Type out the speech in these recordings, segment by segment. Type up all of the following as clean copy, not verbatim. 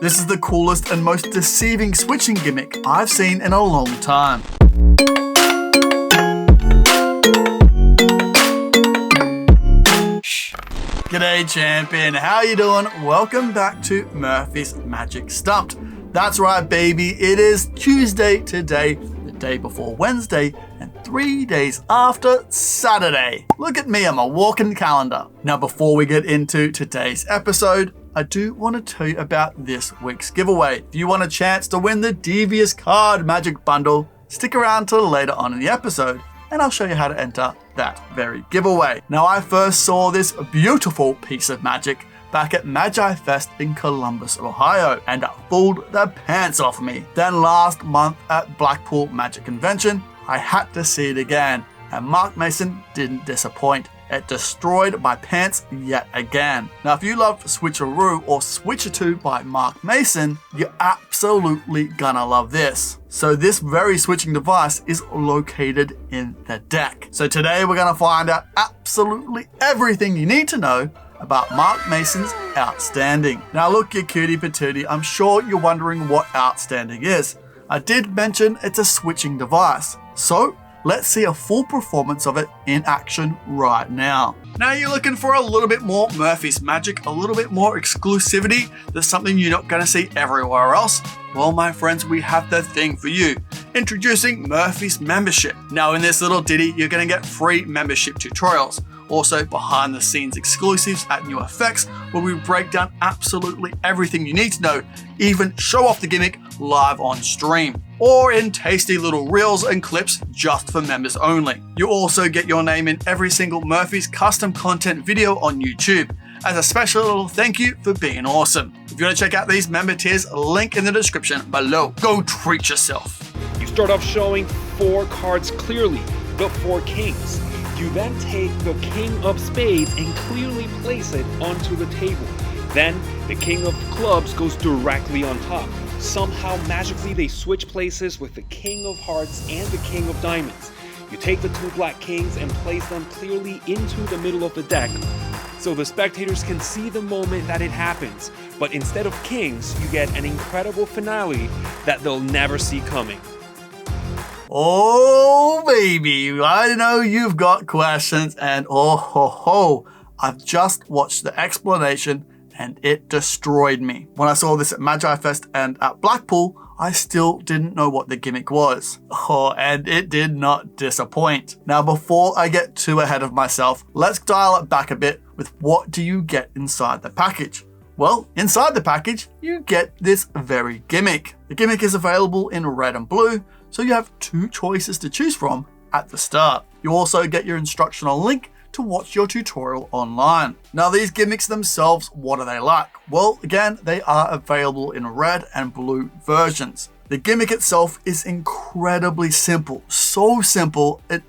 This is the coolest and most deceiving switching gimmick I've seen in a long time. G'day champion, how you doing? Welcome back to Murphy's Magic Stumped. That's right baby, it is Tuesday today, the day before Wednesday, and 3 days after Saturday. Look at me, I'm a walking calendar. Now before we get into today's episode, I do want to tell you about this week's giveaway. If you want a chance to win the Devious Card Magic Bundle, stick around till later on in the episode and I'll show you how to enter that very giveaway. Now I first saw this beautiful piece of magic back at Magi Fest in Columbus, Ohio, and it fooled the pants off me. Then last month at Blackpool Magic Convention, I had to see it again, and Mark Mason didn't disappoint. It destroyed my pants yet again. Now, if you love Switcheroo or Switcheroo by Mark Mason, you're absolutely gonna love this. So this very switching device is located in the deck. So today we're gonna find out absolutely everything you need to know about Mark Mason's Outstanding. Now look, you cutie patootie, I'm sure you're wondering what Outstanding is. I did mention it's a switching device. So let's see a full performance of it in action right now. Now you're looking for a little bit more Murphy's Magic, a little bit more exclusivity. There's something you're not going to see everywhere else. Well, my friends, we have the thing for you. Introducing Murphy's Membership. Now in this little ditty, you're going to get free membership tutorials. Also behind the scenes exclusives at New Effects, where we break down absolutely everything you need to know, even show off the gimmick live on stream, or in tasty little reels and clips just for members only. You also get your name in every single Murphy's custom content video on YouTube, as a special little thank you for being awesome. If you want to check out these member tiers, link in the description below. Go treat yourself. You start off showing 4 cards clearly, the 4 kings. You then take the king of spades and clearly place it onto the table. Then the king of clubs goes directly on top. Somehow magically they switch places with the king of hearts and the king of diamonds. You take the 2 black kings and place them clearly into the middle of the deck, so the spectators can see the moment that it happens. But instead of kings, you get an incredible finale that they'll never see coming. Oh baby, I know you've got questions, and oh ho ho, I've just watched the explanation and it destroyed me. When I saw this at Magi Fest and at Blackpool, I still didn't know what the gimmick was. Oh, and it did not disappoint. Now before I get too ahead of myself, let's dial it back a bit with what do you get inside the package? Well, inside the package, you get this very gimmick. The gimmick is available in red and blue, so you have 2 choices to choose from at the start. You also get your instructional link to watch your tutorial online. Now these gimmicks themselves, what are they like? Well, again, they are available in red and blue versions. The gimmick itself is incredibly simple. So simple, it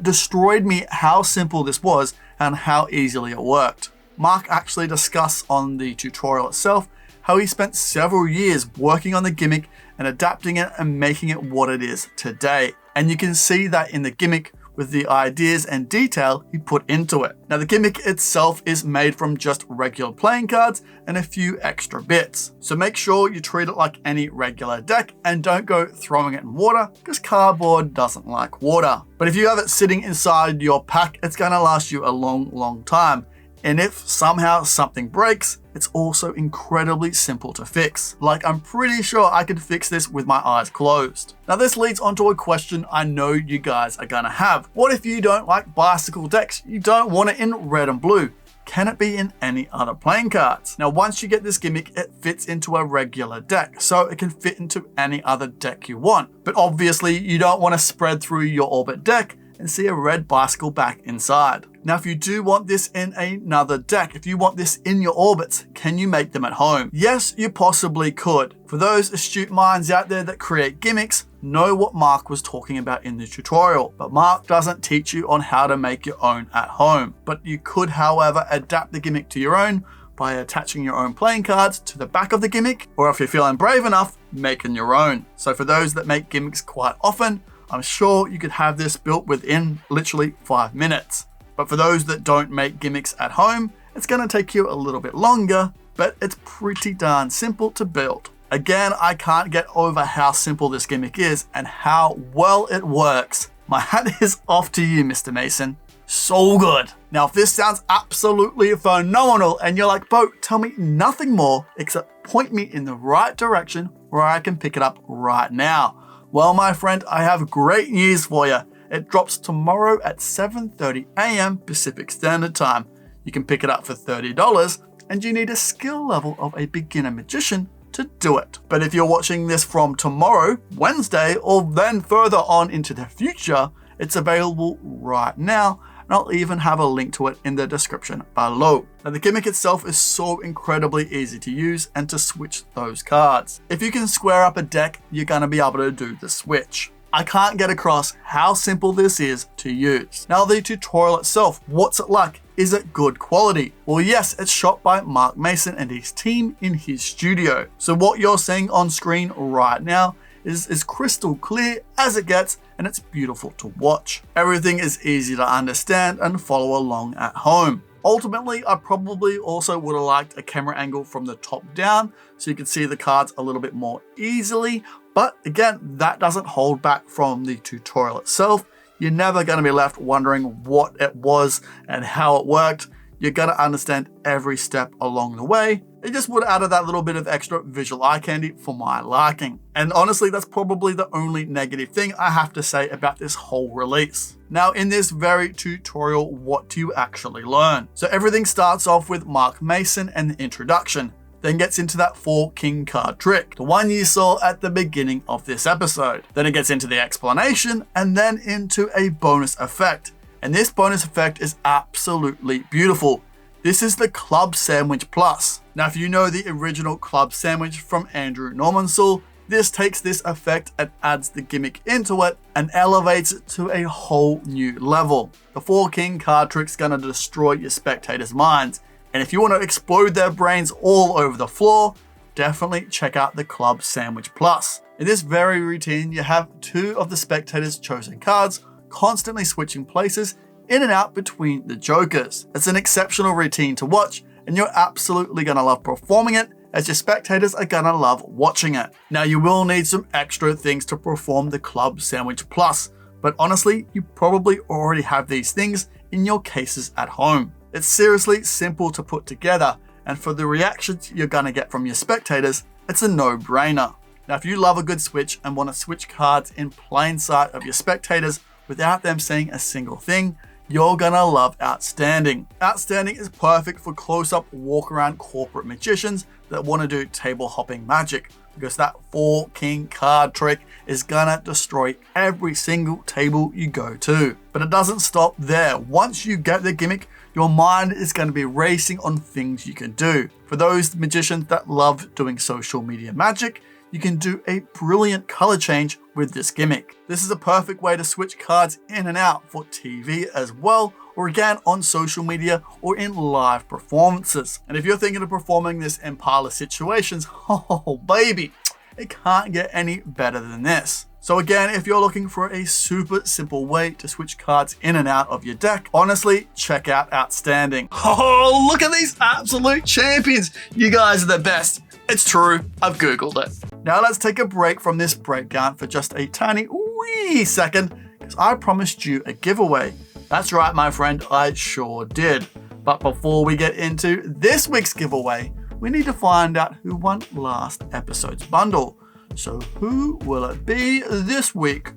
destroyed me how simple this was and how easily it worked. Mark actually discussed on the tutorial itself how he spent several years working on the gimmick and adapting it and making it what it is today. And you can see that in the gimmick with the ideas and detail he put into it. Now the gimmick itself is made from just regular playing cards and a few extra bits. So make sure you treat it like any regular deck and don't go throwing it in water, because cardboard doesn't like water. But if you have it sitting inside your pack, it's gonna last you a long time. And if somehow something breaks, it's also incredibly simple to fix. Like, I'm pretty sure I could fix this with my eyes closed. Now this leads onto a question I know you guys are gonna have. What if you don't like bicycle decks? You don't want it in red and blue. Can it be in any other playing cards? Now once you get this gimmick, it fits into a regular deck, so it can fit into any other deck you want. But obviously you don't want to spread through your orbit deck and see a red bicycle back inside. Now, if you do want this in another deck, if you want this in your orbits, can you make them at home? Yes, you possibly could. For those astute minds out there that create gimmicks, know what Mark was talking about in the tutorial. But Mark doesn't teach you on how to make your own at home. But you could, however, adapt the gimmick to your own by attaching your own playing cards to the back of the gimmick, or if you're feeling brave enough, making your own. So for those that make gimmicks quite often, I'm sure you could have this built within literally 5 minutes. But for those that don't make gimmicks at home, it's going to take you a little bit longer, but it's pretty darn simple to build. Again, I can't get over how simple this gimmick is and how well it works. My hat is off to you, Mr. Mason. So good. Now, if this sounds absolutely phenomenal and you're like, Bo, tell me nothing more except point me in the right direction where I can pick it up right now. Well, my friend, I have great news for you. It drops tomorrow at 7:30 a.m. Pacific Standard Time. You can pick it up for $30 and you need a skill level of a beginner magician to do it. But if you're watching this from tomorrow, Wednesday, or then further on into the future, it's available right now, and I'll even have a link to it in the description below. Now, the gimmick itself is so incredibly easy to use and to switch those cards. If you can square up a deck, you're gonna be able to do the switch. I can't get across how simple this is to use. Now, the tutorial itself, what's it like? Is it good quality? Well, yes, it's shot by Mark Mason and his team in his studio. So what you're seeing on screen right now is as crystal clear as it gets, and it's beautiful to watch. Everything is easy to understand and follow along at home. Ultimately, I probably also would have liked a camera angle from the top down so you can see the cards a little bit more easily. But again, that doesn't hold back from the tutorial itself. You're never going to be left wondering what it was and how it worked. You're going to understand every step along the way. It just would have added that little bit of extra visual eye candy for my liking. And honestly, that's probably the only negative thing I have to say about this whole release. Now, in this very tutorial, what do you actually learn? So everything starts off with Mark Mason and the introduction, then gets into that 4 king card trick, the one you saw at the beginning of this episode. Then it gets into the explanation and then into a bonus effect. And this bonus effect is absolutely beautiful. This is the Club Sandwich Plus. Now, if you know the original Club Sandwich from Andrew Normansul, this takes this effect and adds the gimmick into it and elevates it to a whole new level. The 4 king card trick's gonna destroy your spectators' minds. And if you want to explode their brains all over the floor, definitely check out the Club Sandwich Plus. In this very routine, you have 2 of the spectators' chosen cards constantly switching places in and out between the jokers. It's an exceptional routine to watch, and you're absolutely going to love performing it, as your spectators are going to love watching it. Now, you will need some extra things to perform the Club Sandwich Plus, but honestly, you probably already have these things in your cases at home. It's seriously simple to put together, and for the reactions you're gonna get from your spectators, it's a no-brainer. Now, if you love a good switch and want to switch cards in plain sight of your spectators without them saying a single thing, you're gonna love Outstanding. Outstanding is perfect for close-up walk-around corporate magicians that want to do table hopping magic, because that 4 king card trick is gonna destroy every single table you go to. But it doesn't stop there. Once you get the gimmick, your mind is going to be racing on things you can do. For those magicians that love doing social media magic, you can do a brilliant color change with this gimmick. This is a perfect way to switch cards in and out for TV as well, or again on social media or in live performances. And if you're thinking of performing this in parlor situations, oh baby, it can't get any better than this. So again, if you're looking for a super simple way to switch cards in and out of your deck, honestly, check out Outstanding. Oh, look at these absolute champions. You guys are the best. It's true, I've Googled it. Now let's take a break from this breakdown for just a tiny wee second, because I promised you a giveaway. That's right, my friend, I sure did. But before we get into this week's giveaway, we need to find out who won last episode's bundle. So who will it be this week?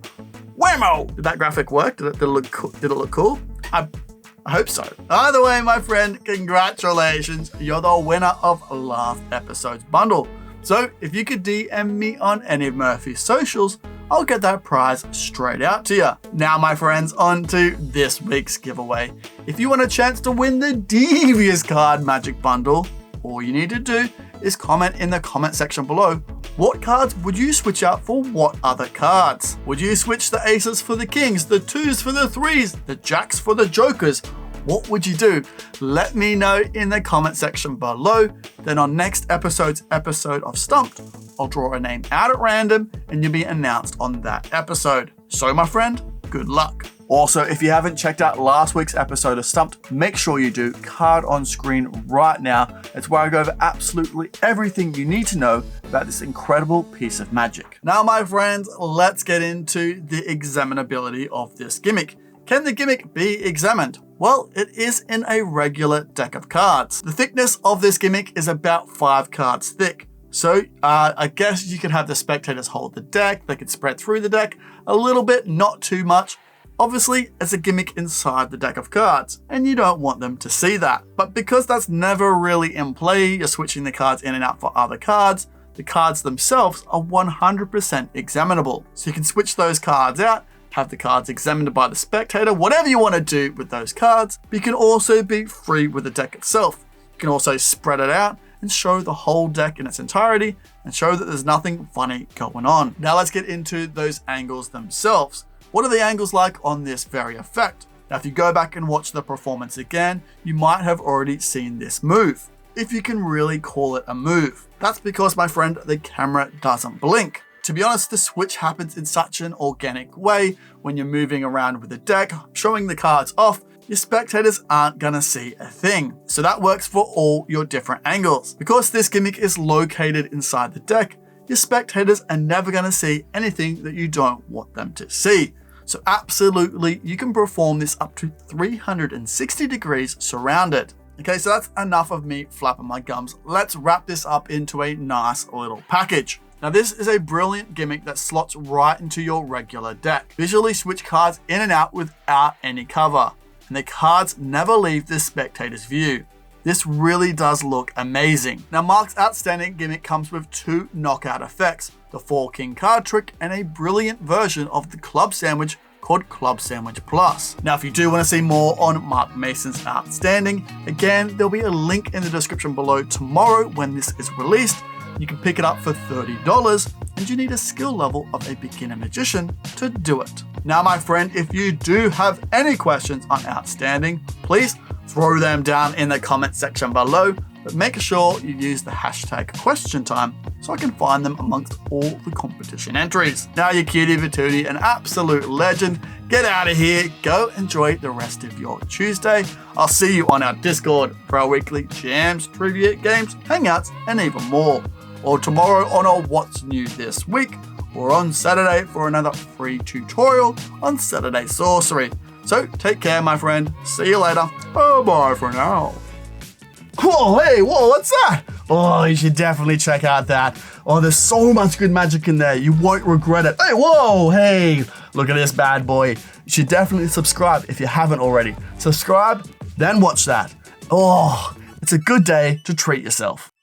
Whammo! Did that graphic work? Did it look cool? I hope so. Either way, my friend, congratulations. You're the winner of last episode's bundle. So if you could DM me on any of Murphy's socials, I'll get that prize straight out to you. Now, my friends, on to this week's giveaway. If you want a chance to win the Devious Card Magic Bundle, all you need to do is comment in the comment section below. What cards would you switch out for what other cards? Would you switch the aces for the kings, the 2s for the 3s, the jacks for the jokers? What would you do? Let me know in the comment section below. Then on next episode of Stumped, I'll draw a name out at random and you'll be announced on that episode. So my friend, good luck. Also, if you haven't checked out last week's episode of Stumped, make sure you do. Card on screen right now. It's where I go over absolutely everything you need to know about this incredible piece of magic. Now, my friends, let's get into the examinability of this gimmick. Can the gimmick be examined? Well, it is in a regular deck of cards. The thickness of this gimmick is about 5 cards thick. So I guess you could have the spectators hold the deck, they could spread through the deck a little bit, not too much. Obviously, it's a gimmick inside the deck of cards, and you don't want them to see that. But because that's never really in play, you're switching the cards in and out for other cards, the cards themselves are 100% examinable. So you can switch those cards out, have the cards examined by the spectator, whatever you want to do with those cards. But you can also be free with the deck itself. You can also spread it out and show the whole deck in its entirety and show that there's nothing funny going on. Now let's get into those angles themselves. What are the angles like on this very effect? Now, if you go back and watch the performance again, you might have already seen this move, if you can really call it a move. That's because, my friend, the camera doesn't blink. To be honest, the switch happens in such an organic way when you're moving around with the deck, showing the cards off, your spectators aren't gonna see a thing. So that works for all your different angles. Because this gimmick is located inside the deck, your spectators are never gonna see anything that you don't want them to see. So absolutely, you can perform this up to 360 degrees surrounded. Okay, so that's enough of me flapping my gums. Let's wrap this up into a nice little package. Now, this is a brilliant gimmick that slots right into your regular deck. Visually switch cards in and out without any cover, and the cards never leave the spectator's view. This really does look amazing. Now, Mark's outstanding gimmick comes with 2 knockout effects, the 4-king card trick and a brilliant version of the club sandwich called Club Sandwich Plus. Now, if you do want to see more on Mark Mason's outstanding, again, there'll be a link in the description below tomorrow when this is released. You can pick it up for $30, and you need a skill level of a beginner magician to do it. Now, my friend, if you do have any questions on outstanding, please throw them down in the comment section below, but make sure you use the hashtag question time so I can find them amongst all the competition entries. Now, you cutie patootie, an absolute legend. Get out of here, go enjoy the rest of your Tuesday. I'll see you on our Discord for our weekly jams, trivia, games, hangouts, and even more. Or tomorrow on our What's New This Week, or on Saturday for another free tutorial on Saturday Sorcery. So take care, my friend. See you later. Bye-bye for now. Whoa, hey, whoa, what's that? Oh, you should definitely check out that. Oh, there's so much good magic in there. You won't regret it. Hey, whoa, hey, look at this bad boy. You should definitely subscribe if you haven't already. Subscribe, then watch that. Oh, it's a good day to treat yourself.